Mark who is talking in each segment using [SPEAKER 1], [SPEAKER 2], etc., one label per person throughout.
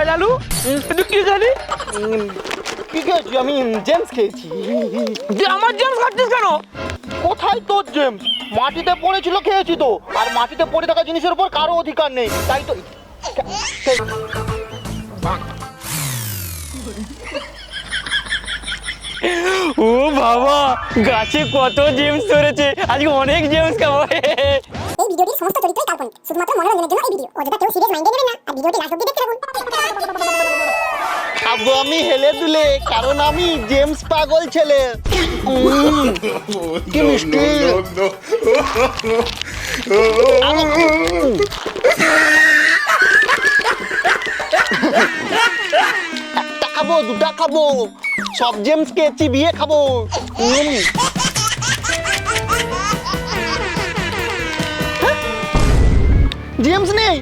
[SPEAKER 1] লালু তুই কি জানি?
[SPEAKER 2] কি খেয়েছি আমি? জেমস খেয়েছি।
[SPEAKER 1] যে আমার জেমস খাচ্ছিস কেন?
[SPEAKER 2] কোথায় তোর জেমস? মাটিতে পড়েছিল খেয়েছি তো। আর মাটিতে পড়ে থাকা জিনিসের উপর কারো অধিকার নেই, তাই তো।
[SPEAKER 1] ও বাবা, গাছে কত জেমস ধরেছে, আজকে অনেক জেমস খাবো।
[SPEAKER 3] এই ভিডিওটির সমস্ত চরিত্রই কাল্পনিক, শুধুমাত্র মনোরঞ্জনের জন্য এই ভিডিও। অযথা কেউ সিরিয়াস মাইন্ডে নেবেন না আর ভিডিওটি লাস্ট অবধি দেখতে থাকুন।
[SPEAKER 2] খাবো আমি হেলে দুলে, কারণ আমি জেমস পাগল ছেলে। কি মিষ্টি। একটা খাবো, দুটা খাবো, সব জেমসকে চিবিয়ে খাবো। জেমস নেই,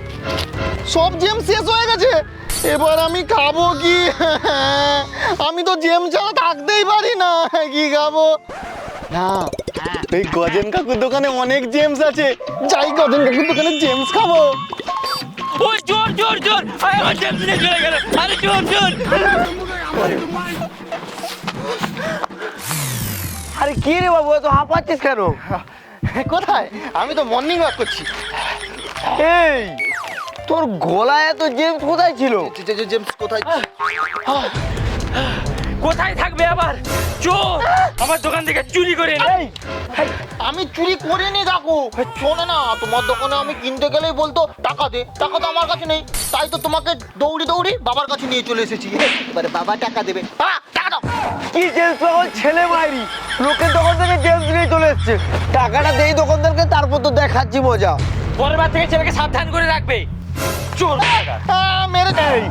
[SPEAKER 2] সব জেমস শেষ হয়ে গেছে। এবার আমি খাবো কি? আমি তো জেমস ছাড়া থাকতেই পারি না। কি খাবো? না, এই গজেন কাকুর দোকানে অনেক জেমস আছে, যাই গজেন কাকুর দোকানে জেমস খাবো।
[SPEAKER 1] ওই চোর চোর চোর, আমার জেমস নিয়ে চলে গেল। আরে চোর চোর।
[SPEAKER 2] আরে কি রে বাবু, এত হাঁপাচ্ছিস কেন? কোথায়? আমি তো মর্নিং ওয়াক করছি।
[SPEAKER 4] এই তোর গলায় এত জেমস কোথায় ছিল?
[SPEAKER 2] জেমস কোথায়?
[SPEAKER 1] কোথায় থাকবে আবার? চোর আমার দোকান থেকে চুরি করে নেই।
[SPEAKER 2] আমি চুরি করিনি কাকু। শোনে না, তোমার দোকানে আমি কিনতে গেলেই বলতো টাকা দে, টাকা তো আমার কাছে নেই, তাই তো তোমাকে দৌড়ি দৌড়ি বাবার কাছে নিয়ে চলে এসেছি। এবারে বাবা টাকা দেবে। টাকা দাও।
[SPEAKER 4] কি জেমস পাগল ছেলে মাইরি, লোকের দোকান থেকে জেমস নিয়ে চলে এসছে। টাকাটা দেই দোকানদারকে, তারপর তো দেখাচ্ছি মজা।
[SPEAKER 1] পরের বার থেকে ছেলেকে সাবধান করে রাখবে। চোর
[SPEAKER 2] মেরে
[SPEAKER 4] এই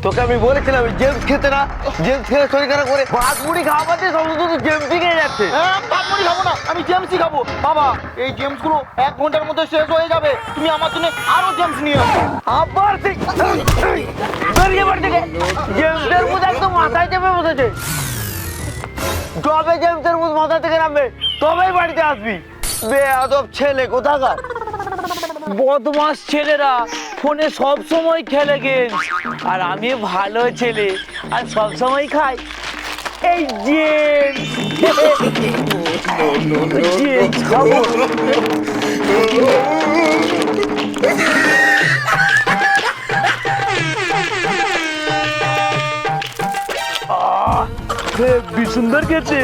[SPEAKER 4] তোকে আমি বলেছিলাম জেমস খেতে না, জেমস খেলে শরীর খারাপ করে। ভাত মুড়ি খাওয়া বাদে সমস্ত তো জেমসই খেয়ে যাচ্ছে।
[SPEAKER 2] পাপড়ি খাবো না, আমি জেমসই খাবো। বাবা, এই জেমস গুলো 1 ঘন্টার মধ্যে শেষ হয়ে যাবে, তুমি আমার জন্য আরো জেমস নিয়ে আসো।
[SPEAKER 4] আবার বেরিয়ে বাড়ি থেকে। জেমসের মুখ একদম মাথায় চেপে বসেছে। যবে জেমসের মুখ মাথা থেকে নামবে তবেই বাড়িতে আসবি। বেয়াদব ছেলে কোথাকার।
[SPEAKER 1] বদমাস ছেলেরা ফোনে সব সময় খেলে গেম, আর আমি ভালো ছেলে আর সব সময় খাই এই জেমস। জেমস খাবো। হেব্বি সুন্দর খেতে।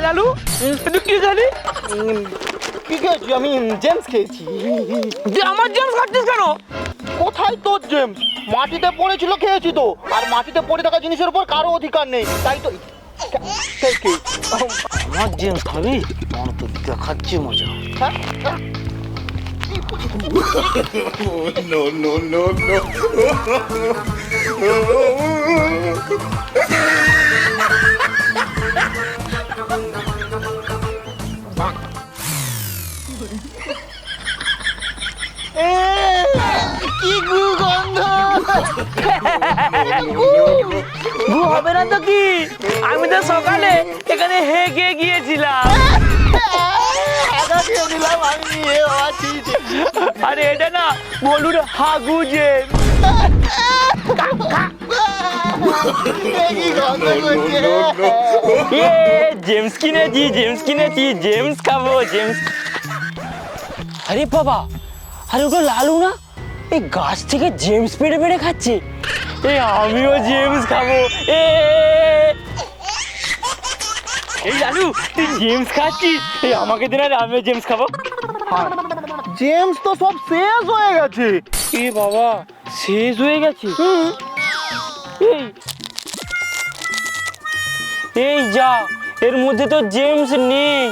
[SPEAKER 1] লালু তুই কি জানি?
[SPEAKER 2] কি খেয়েছি আমি? জেমস খেয়েছি।
[SPEAKER 1] যে আমার জেমস খাচ্ছিস কেন?
[SPEAKER 2] কোথায় তোর জেমস? মাটিতে পড়েছিল খেয়েছি তো। আর মাটিতে পড়ে থাকা জিনিসের উপর কারো অধিকার নেই, তাই তো।
[SPEAKER 4] আমার জেমস খাবি? আমার তো দেখাচ্ছি মজা।
[SPEAKER 5] No, no, no, no.
[SPEAKER 2] কি গন্ধ!
[SPEAKER 1] গু হবে না তো কি? আমি তো সকালে এখানে হেগে গিয়েছিলাম। আরে এটা না বলুন হাগু জেমস। জেমস কিনেছি, জেমস কিনেছি, জেমস খাবো, জেমস। আরে বাবা, আরে ওটা লালু না? এই গাছ থেকে জেমস পেড়ে পেড়ে খাচ্ছে। এই আমিও জেমস খাবো। এই লালু, তুই জেমস খাচ্ছিস? এই আমাকে দিন, আর আমিও জেমস খাবো।
[SPEAKER 2] জেমস তো সব শেষ হয়ে গেছে।
[SPEAKER 1] এ বাবা, শেষ হয়ে গেছে? এই এই যা, এর মধ্যে তো জেমস নেই।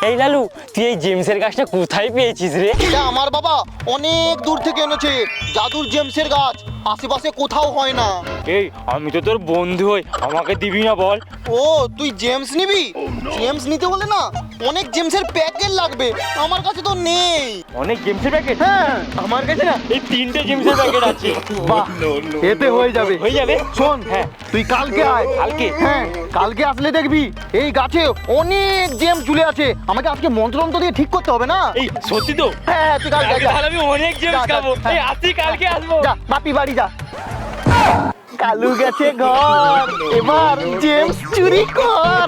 [SPEAKER 1] এই লালু, তুই এই জেমসের গাছটা কোথায় পেয়েছিস রে?
[SPEAKER 2] এটা আমার বাবা অনেক দূর থেকে এনেছে, জাদুর জেমসের গাছ। আশেপাশে কোথাও হয় না।
[SPEAKER 1] এই আমি তো তোর বন্ধু হই, আমাকে দিবি না বল?
[SPEAKER 2] ও, তুই জেমস নিবি? জেমস নিতে হলে না অনেক জেমসের প্যাকেট লাগবে, আমার কাছে তো নেই।
[SPEAKER 1] অনেক জেমসের প্যাকেট?
[SPEAKER 2] হ্যাঁ
[SPEAKER 1] আমার কাছে না এই 3টে জেমসের প্যাকেট আছে।
[SPEAKER 2] বাহ, এতে হয়ে যাবে।
[SPEAKER 1] হয়ে যাবে?
[SPEAKER 2] শোন,
[SPEAKER 1] হ্যাঁ।
[SPEAKER 2] তুই কালকে আয়।
[SPEAKER 1] কালকে?
[SPEAKER 2] হ্যাঁ, কালকে আসলে দেখবি এই গাছে অনেক জেম ঝুলে আছে। আমাকে আজকে মন্ত্রতন্ত্র দিয়ে ঠিক করতে হবে না?
[SPEAKER 1] এই সত্যি তো?
[SPEAKER 2] হ্যাঁ, তুই কালকে
[SPEAKER 1] কালকে
[SPEAKER 2] যা।
[SPEAKER 1] তাহলে আমি অনেক জেমস
[SPEAKER 2] যা, যা,
[SPEAKER 1] খাবো।
[SPEAKER 2] হ্যাঁ।
[SPEAKER 1] এই আসি, কালকে আসবো।
[SPEAKER 2] যা বাপি বাড়ি যা। কালু গেছে ঘর, এবার জেমস চুরি কর।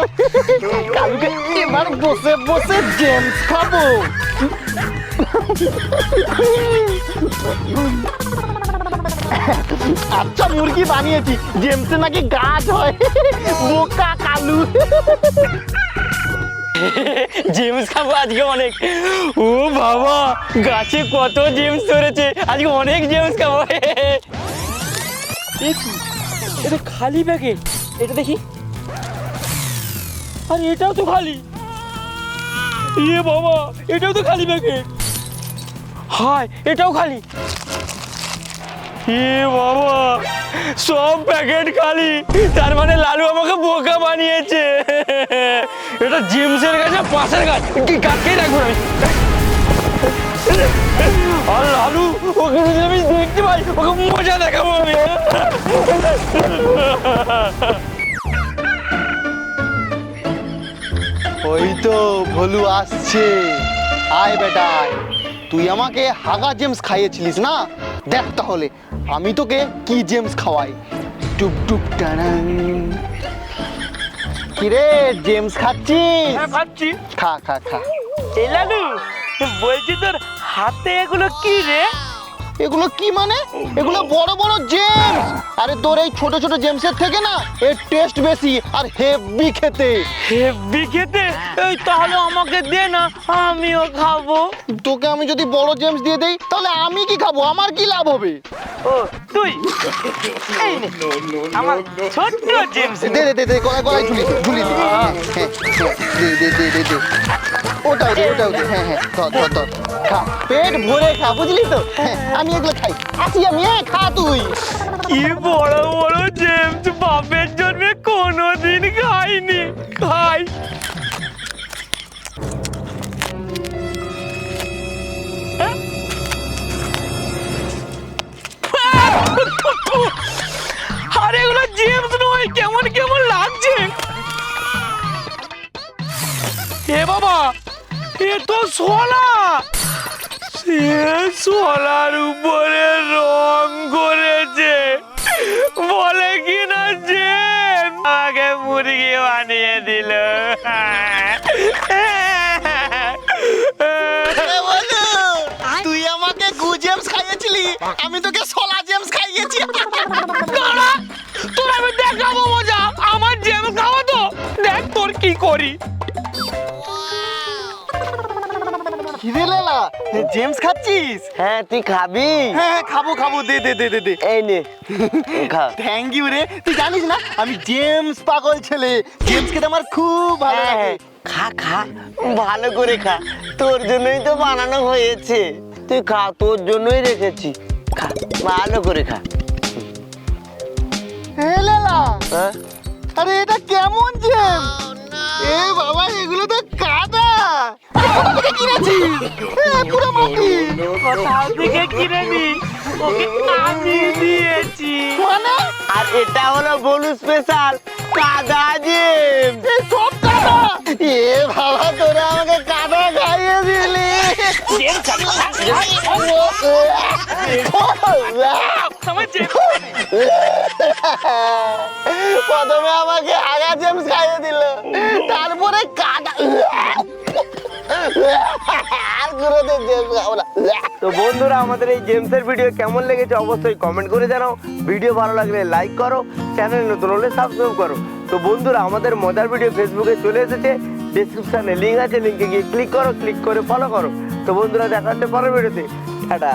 [SPEAKER 2] কালুকে এবার বসে বসে জেমস খাবো। আচ্ছা মুরগি বানিয়েছি, জেমসে নাকি গাছ হয়। বোকা কালু।
[SPEAKER 1] জেমস খাবো আজকে অনেক। ও বাবা, গাছে কত জেমস ধরেছে, আজকে অনেক জেমস খাবো। এ কি? এটা খালি প্যাকেট, এটা দেখি। আরে এটাও তো খালি। ইয়ে বাবা, এটাও তো খালি প্যাকেট। হায়, এটাও খালি। এ বাবা, সব প্যাকেট খালি। তার মানে লালু আমাকে বোকা বানিয়েছে। এটা জেমসের কাছে পাশের গাছ, কি কাকে রাখবো আমি? আর লালু, ওকে যদি আমি দেখতে পাই, ওকে মজা দেখাবো আমি।
[SPEAKER 2] ওই তো ভলু আসছে। আয় বেটা আয়। তুই আমাকে হাগা জেমস খাইয়েছিলিস না, দেখ তাহলে আমি তোকে কি জেমস খাওয়াই। টুক টুক টানাং। কিরে জেমস খাচ্ছিস?
[SPEAKER 1] হ্যাঁ, খাচ্ছি।
[SPEAKER 2] খা খা খা।
[SPEAKER 1] এই লালু, বলছি তোর হাতে এগুলো কি রে?
[SPEAKER 2] এগুলো কি মানে? এগুলো বড় বড় জেমস। আরে তোর এই ছোট ছোট জেমসের থেকে না এর টেস্ট বেশি আর হেভি খেতে।
[SPEAKER 1] হেব্বি খেতে? এই তাহলে আমাকে দে না, আমিও খাবো।
[SPEAKER 2] তোকে আমি যদি বড় জেমস দিয়ে দেই তাহলে আমি কি খাবো? আমার কি লাভ হবে?
[SPEAKER 1] ও তুই, এই নে আমার ছোট্ট জেমস।
[SPEAKER 2] দে দে দে দে, গলায় গলায় ঝুলি ঝুলি দে। হ্যাঁ, হ্যাঁ, দে দে দে দে দে। ওটাও দে ওটাও দে। হ্যাঁ হ্যাঁ, ধর ধর ধর। খা, পেট ভরে খা, বুঝলি তো? হ্যাঁ, আমি এগুলো খাই। আসি আমি, খা তুই।
[SPEAKER 1] কি বড় বড় জেমস, বাপের জন্মে কোনোদিন খাইনি। খাই। আরে এগুলো জেমস নয়, কেমন কেমন লাগছে। এ বাবা, এ তো শোলা। সে শোলার উপরে রং করেছে, বলে কি না যে আমাকে মুরগি বানিয়ে দিল।
[SPEAKER 2] তুই আমাকে গু জেমস খাইয়েছিলি, আমি তোকে সোলা জেমস খাইয়েছি।
[SPEAKER 1] দাঁড়া, তোর আমি দেখাবো মজা। আমার জেমস খাওয়া তো, দেখ তোর কি করি।
[SPEAKER 2] খিদে লেলা, জেমস খাচ্ছিস?
[SPEAKER 4] হ্যাঁ, তুই খাবি?
[SPEAKER 2] হ্যাঁ খাবো খাবো, দে দে দে দে দে।
[SPEAKER 4] এই নে, খা।
[SPEAKER 2] থ্যাংক ইউ রে। তুই জানিস না আমি জেমস পাগল ছেলে। জেমস খেতে আমার খুব ভালো
[SPEAKER 4] হ্যাঁ,
[SPEAKER 2] লাগে।
[SPEAKER 4] খা খা, ভালো করে খা। তোর জন্যই তো বানানো হয়েছে। তুই খা, তোর জন্যই রেখেছি। খা, ভালো করে খা।
[SPEAKER 2] এ লেলা,
[SPEAKER 4] হ্যাঁ?
[SPEAKER 2] আরে এটা কেমন জেম? এ বাবা, এগুলো তো কাদা। আরে কোথা থেকে কিনেছিস? পুরো মাটি।
[SPEAKER 1] কোথাও থেকে কিনে নি, ওকে আমি দিয়েছি।
[SPEAKER 2] মানে
[SPEAKER 4] আর এটা হলো বলু স্পেশাল কাদা জেম।
[SPEAKER 2] এই সব কাদা? এ বাবা, তোরা আমাকে কাদা খাইয়ে দিলি।
[SPEAKER 1] আমার জেমস
[SPEAKER 2] প্রথমে আমাকে আগা জেমস খাইয়ে দিল, তারপরে কাদা। আর কোনোদিন জেমস খাবো না।
[SPEAKER 4] তো বন্ধুরা, আমাদের এই জেমসের ভিডিও কেমন লেগেছে অবশ্যই কমেন্ট করে জানাও। ভিডিও ভালো লাগলে লাইক করো, চ্যানেল নতুন হলে সাবস্ক্রাইব করো। তো বন্ধুরা, আমাদের মজার ভিডিও ফেসবুকে চলে এসেছে, ডেসক্রিপশনে লিঙ্ক আছে, লিঙ্কে গিয়ে ক্লিক করো, ক্লিক করে ফলো করো। তো বন্ধুরা, দেখা হচ্ছে পরের ভিডিওতে। টাটা।